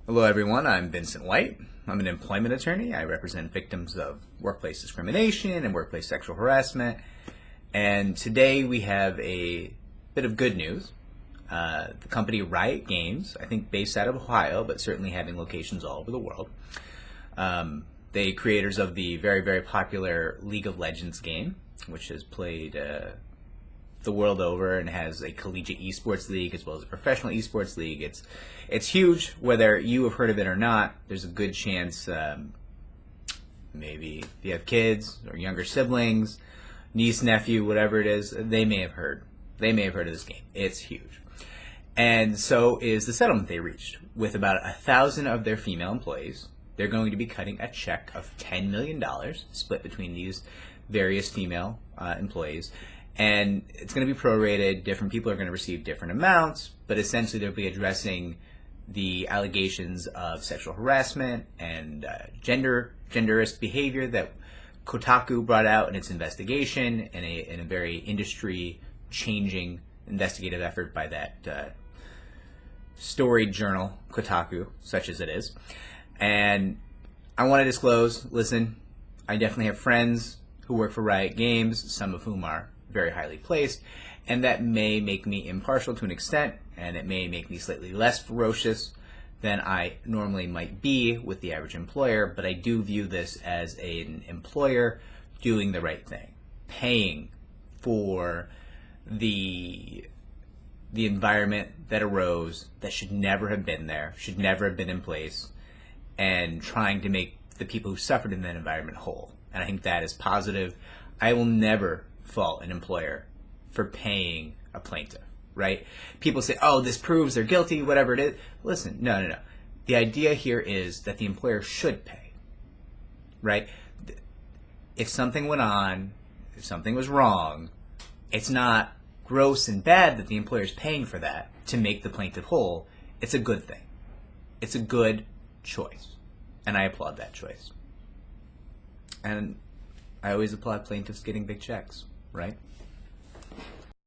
Hello, everyone. I'm Vincent White. I'm an employment attorney. I represent victims of workplace discrimination and workplace sexual harassment. And today we have a bit of good news. The company Riot Games, I think based out of Ohio, but certainly having locations all over the world. The creators of the very, very popular League of Legends game, which is played the world over and has a collegiate esports league as well as a professional esports league. It's huge. Whether you have heard of it or not, there's a good chance maybe if you have kids or younger siblings, niece, nephew, whatever it is, they may have heard of this game. It's huge. And so is the settlement they reached. With about 1,000 of their female employees, they're going to be cutting a check of $10 million split between these various female employees. And it's going to be prorated. Different people are going to receive different amounts, but essentially they'll be addressing the allegations of sexual harassment and genderist behavior that Kotaku brought out in its investigation in a very industry-changing investigative effort by that storied journal, Kotaku, such as it is. And I want to disclose, listen, I definitely have friends who work for Riot Games, some of whom are very highly placed, and that may make me impartial to an extent, and it may make me slightly less ferocious than I normally might be with the average employer, but I do view this as an employer doing the right thing, paying for the environment that arose that should never have been there, should never have been in place, and trying to make the people who suffered in that environment whole. And I think that is positive. I will never fault an employer for paying a plaintiff, right? People say, oh, this proves they're guilty, whatever it is. Listen, no. The idea here is that the employer should pay, right? If something went on, if something was wrong, it's not gross and bad that the employer is paying for that to make the plaintiff whole. It's a good thing. It's a good choice. And I applaud that choice. And I always applaud plaintiffs getting big checks, right?